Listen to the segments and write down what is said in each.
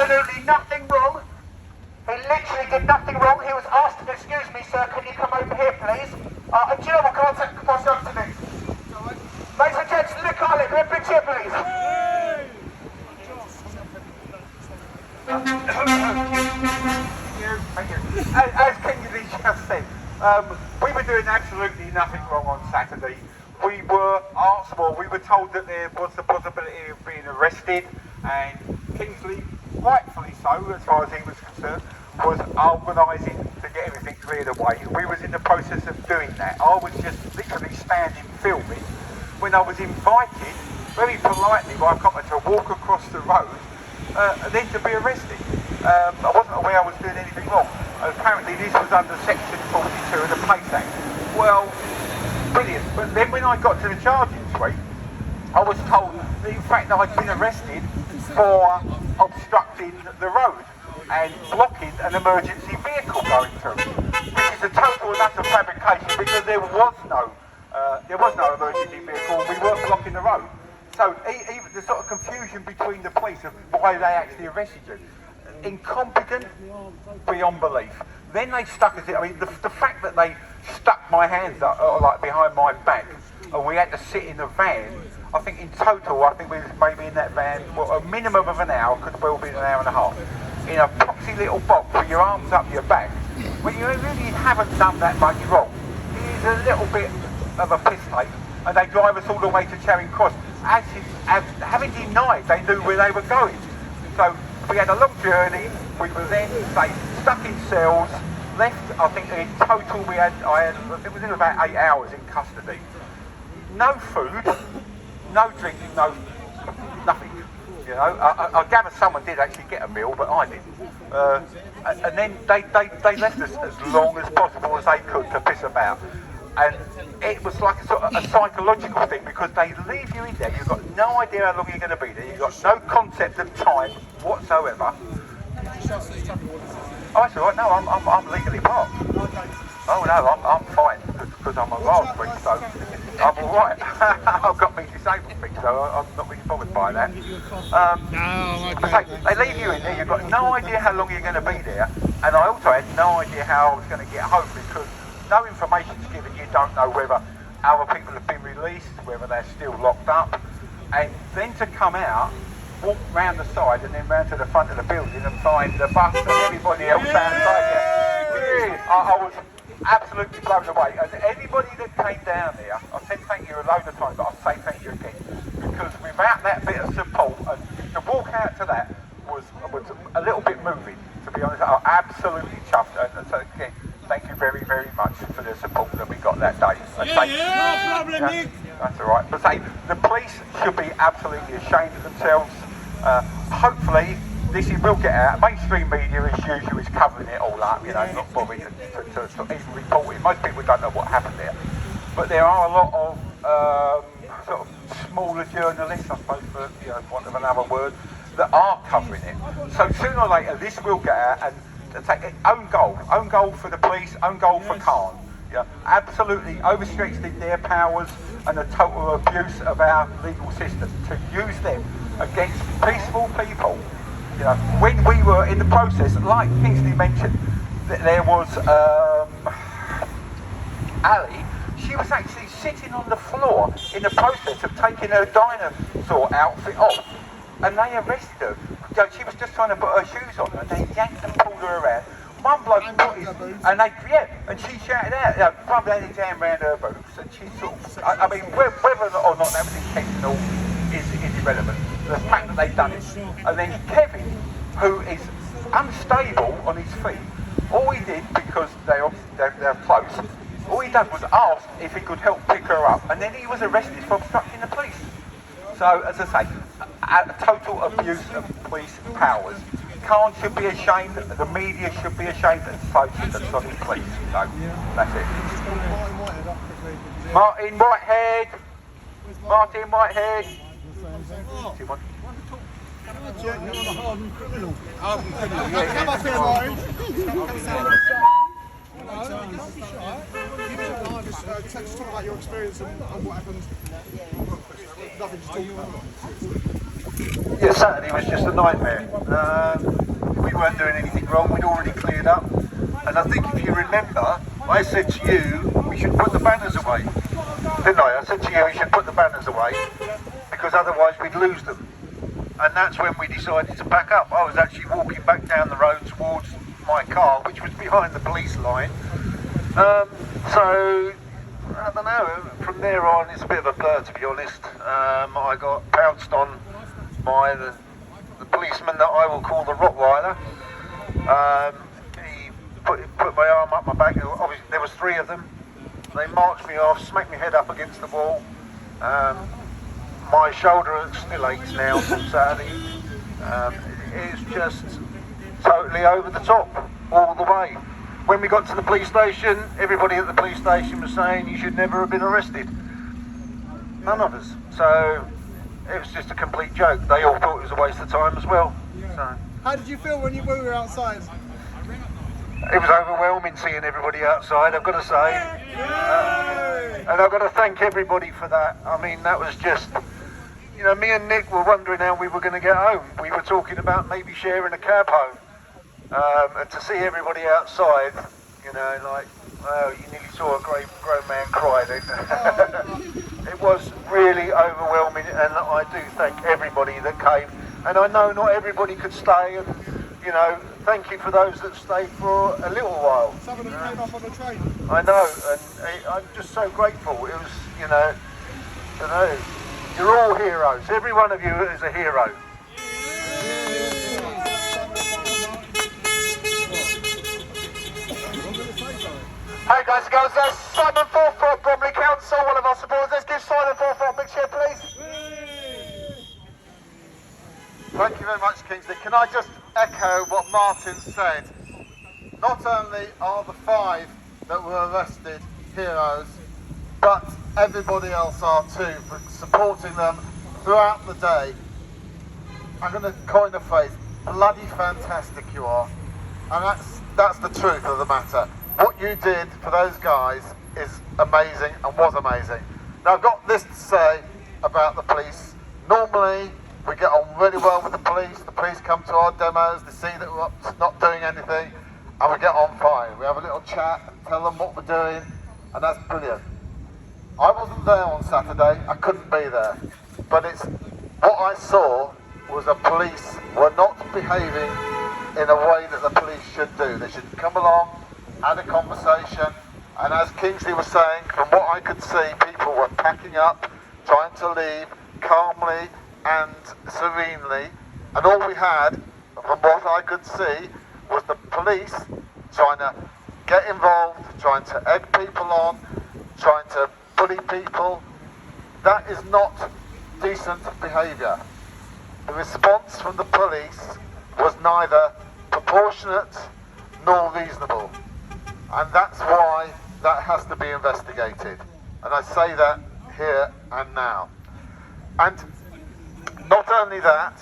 absolutely nothing wrong. He literally did nothing wrong. He was asked, excuse me, sir, can you come over here, please? And do you know what, can I take myself to this? Ladies and gents, look at it, a big cheer, please. Thank you. As Kingsley just said, we were doing absolutely nothing wrong on Saturday. We were asked for, we were told that there was the possibility of being arrested, and Kingsley, rightfully so, as far as he was concerned, was organising to get everything cleared away. We was in the process of doing that. I was just literally standing filming when I was invited, very politely, by a copper to walk across the road and then to be arrested. I wasn't aware I was doing anything wrong. Apparently this was under section 42 of the Police Act. Well, brilliant. But then when I got to the charging suite, I was told that in fact I'd been arrested for obstructing the road and blocking an emergency vehicle going through, which is a total and utter fabrication because there was no emergency vehicle and we weren't blocking the road. So even the sort of confusion between the police of why they actually arrested you, incompetent beyond belief. Then they stuck us in, I mean the fact that they stuck my hands up like behind my back and we had to sit in the van, I think in total, we was maybe in that van, well, a minimum of an hour, could well be an hour and a half, in a poxy little box with your arms up your back, when you really haven't done that much wrong. It is a little bit of a piss take, and they drive us all the way to Charing Cross, as having denied they knew where they were going. So we had a long journey, we were then, say, stuck in cells, left, I think in total it was in about 8 hours in custody. No food, no drink, nothing. You know, I gather someone did actually get a meal, but I didn't. And then they left us as long as possible as they could to piss about. And it was like a sort of a psychological thing because they leave you in there. You've got no idea how long you're going to be there. You've got no concept of time whatsoever. Oh, that's all right. No, I'm legally parked. Oh no, I'm fine because I'm a raspberry, so I'm all right. I've got me disabled thing, so I'm not really bothered by that. They leave you in there. You've got no idea how long you're going to be there, and I also had no idea how I was going to get home because no information's given. You don't know whether other people have been released, whether they're still locked up, and then to come out, walk round the side and then round to the front of the building and find the bus and everybody else outside there. I was absolutely blown away. And anybody that came down there, I said thank you a load of times, but I'll say thank you again. Because without that bit of support, and to walk out to that was a little bit moving, to be honest. I'm absolutely chuffed. And so again, thank you very, very much for the support that we got that day. No problem, Nick. That's all right. But say, the police should be absolutely ashamed of themselves. Hopefully, this will get out. Mainstream media, as usual, is covering it all up, you know, not bothering to even report it. Most people don't know what happened there. But there are a lot of sort of smaller journalists, I suppose, for want of another word, that are covering it. So sooner or later, this will get out and take own goal for the police, own goal for Khan. Yeah, absolutely overstretched in their powers and a total abuse of our legal system to use them against peaceful people. You know, when we were in the process, like Kingsley mentioned, that there was Ali. She was actually sitting on the floor in the process of taking her dinosaur outfit off, and they arrested her. She was just trying to put her shoes on, and they yanked and pulled her around. One bloke put his, and she shouted out, "Rub that jam around her boots," and she sort of, I mean, whether or not that was intentional is irrelevant. The fact that they've done it. And then Kevin, who is unstable on his feet, all he did, because they're close, all he did was ask if he could help pick her up, and then he was arrested for obstructing the police. So, as I say, a total abuse of police powers. Khan should be ashamed, the media should be ashamed, and so should the Sonic police. So, that's it. Martin Whitehead. Martin Whitehead. Come up here, Martin. Just talk about your experience and what happened. Nothing to talk about. Yeah, Saturday was just a nightmare. We weren't doing anything wrong, we'd already cleared up. And I think if you remember, I said to you, we should put the banners away. Didn't I? I said to you, we should put the banners away, because otherwise we'd lose them. And that's when we decided to back up. I was actually walking back down the road towards my car, which was behind the police line. So, I don't know, from there on it's a bit of a blur, to be honest. I got pounced on by the policeman that I will call the Rottweiler. He put my arm up my back. Obviously, there was 3 of them. They marched me off, smacked my head up against the wall. My shoulder still aches now from Saturday. It's just totally over the top, all the way. When we got to the police station, everybody at the police station was saying you should never have been arrested. None of us. So it was just a complete joke. They all thought it was a waste of time as well. So. How did you feel when you were outside? It was overwhelming seeing everybody outside, I've got to say. And I've got to thank everybody for that. I mean, that was just, you know, me and Nick were wondering how we were going to get home. We were talking about maybe sharing a cab home. And to see everybody outside, you know, like, well, you nearly saw a grown man cry then. It was really overwhelming, and I do thank everybody that came. And I know not everybody could stay, and, you know, thank you for those that stayed for a little while. Some of them came up on the train. I know, and I'm just so grateful. It was, you know, you're all heroes. Every one of you is a hero. Hey guys and girls, that's Simon Fawthrop, Bromley Council, one of our supporters. Let's give Simon Fawthrop a big cheer, please. Thank you very much, Kingsley. Can I just echo what Martin said? Not only are the 5 that were arrested heroes, but everybody else are too, for supporting them throughout the day. I'm going to coin a phrase, bloody fantastic you are. And that's the truth of the matter. What you did for those guys is amazing and was amazing. Now I've got this to say about the police. Normally we get on really well with the police come to our demos, they see that we're not doing anything, and we get on fine. We have a little chat, tell them what we're doing, and that's brilliant. I wasn't there on Saturday, I couldn't be there, but it's what I saw was the police were not behaving in a way that the police should do. They should come along, had a conversation, and as Kingsley was saying, from what I could see, people were packing up, trying to leave calmly and serenely, and all we had, from what I could see, was the police trying to get involved, trying to egg people on, trying to bully people. That is not decent behaviour. The response from the police was neither proportionate nor reasonable. And that's why that has to be investigated. And I say that here and now. And not only that,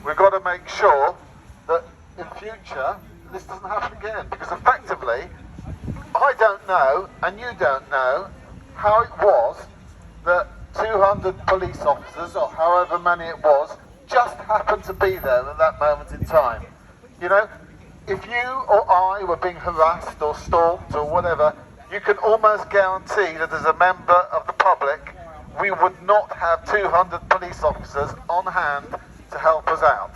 we've got to make sure that in future this doesn't happen again. Because effectively, I don't know, and you don't know, how it was that 200 police officers, or however many it was, just happened to be there at that moment in time. You know, if you or I were being harassed or stalked or whatever, you can almost guarantee that as a member of the public, we would not have 200 police officers on hand to help us out.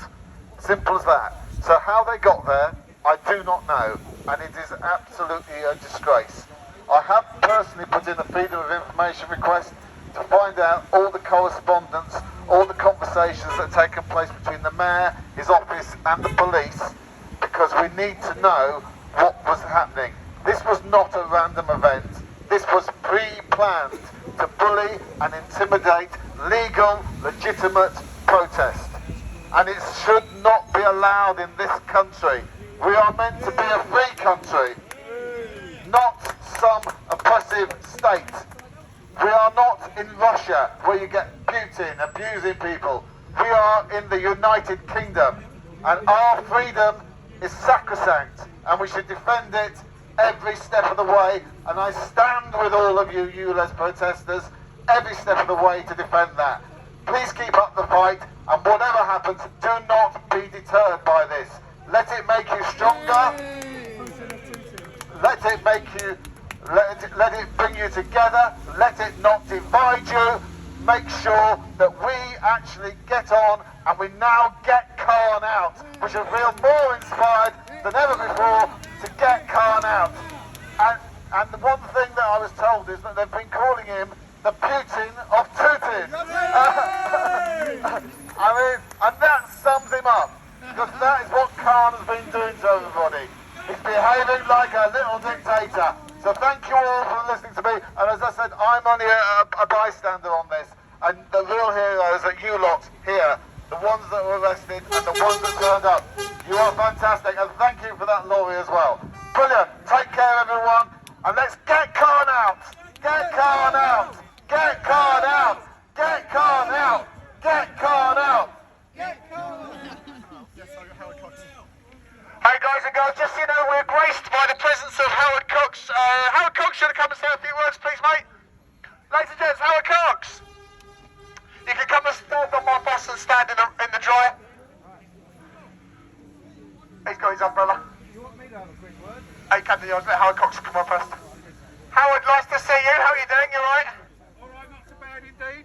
Simple as that. So how they got there, I do not know, and it is absolutely a disgrace. I have personally put in a freedom of information request to find out all the correspondence, all the conversations that have taken place between the mayor, his office and the police, because we need to know what was happening. This was not a random event. This was pre-planned to bully and intimidate legal, legitimate protest. And it should not be allowed in this country. We are meant to be a free country, not some oppressive state. We are not in Russia, where you get Putin abusing people. We are in the United Kingdom, and our freedom is sacrosanct, and we should defend it every step of the way. And I stand with all of you ULEZ protesters every step of the way to defend that. Please keep up the fight. And whatever happens, do not be deterred by this. Let it make you stronger. Let it make you, let it bring you together. Let it not divide you. Make sure that we actually get on and we now get Khan out. We should feel more inspired than ever before to get Khan out. And the one thing that I was told is that they've been calling him the Putin of Putin. I mean, and that sums him up, because that is what Khan has been doing to everybody. He's behaving like a little dictator. So thank you all for listening to me. And as I said, I'm only a bystander on this. And the real heroes are you lot here, the ones that were arrested and the ones that turned up. You are fantastic, and thank you for that, Laurie, as well. Brilliant. Take care, everyone, and let's get Khan out. Get Khan out. Get Khan out. Get Khan out. Get Khan out. Hey guys and girls, just so you know, we're graced by the presence of Howard Cox. Howard Cox, should have come and say a few words, please, mate. Ladies and gents, Howard Cox. You can come and stand on my bus and stand in the dry. He's got his umbrella. Hey, Captain, I was let Howard Cox come on first. Howard, nice to see you. How are you doing? You alright? Alright, not so bad indeed.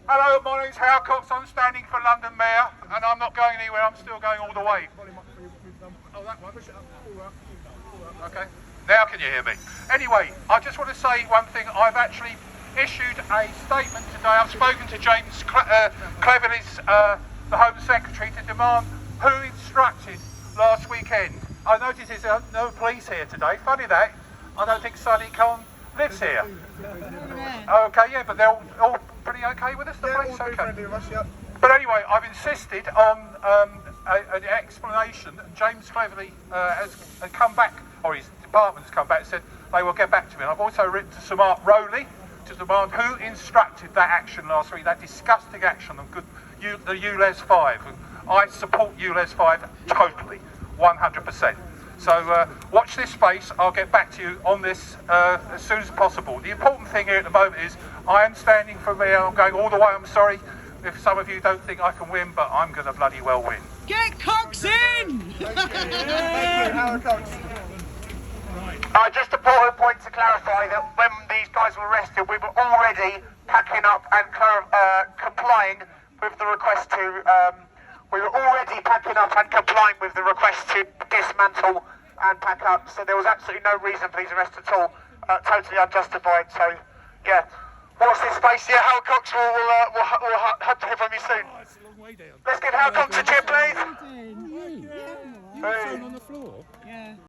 Hello, my name's Howard Cox. I'm standing for London Mayor, and I'm not going anywhere. I'm still going all the way. Okay. Now can you hear me? Anyway, I just want to say one thing. I've actually issued a statement today. I've spoken to James Cleverly's, the Home Secretary, to demand who instructed last weekend. I noticed there's no police here today. Funny that. I don't think Sonny Khan lives here. Okay, yeah, but they're all pretty okay with us, the police? Okay. But anyway, I've insisted on an explanation. James Cleverly has come back, or his department's come back and said they will get back to me. And I've also written to Sir Mark Rowley to demand who instructed that action last week, that disgusting action on the ULEZ 5. I support ULEZ 5 totally, 100%. So watch this space. I'll get back to you on this as soon as possible. The important thing here at the moment is I am standing for Mayor. I'm going all the way. I'm sorry if some of you don't think I can win, but I'm going to bloody well win. Get Cox in! Howard Cox. Just a point to clarify that when these guys were arrested, we were already packing up and complying with the request to. We were already packing up and complying with the request to dismantle and pack up. So there was absolutely no reason for these arrests at all. Totally unjustified. So yeah, watch this space. Yeah, Howard Cox will hope to hear from you soon. Let's give Howard Cox a cheer, please. You on the floor? Yeah.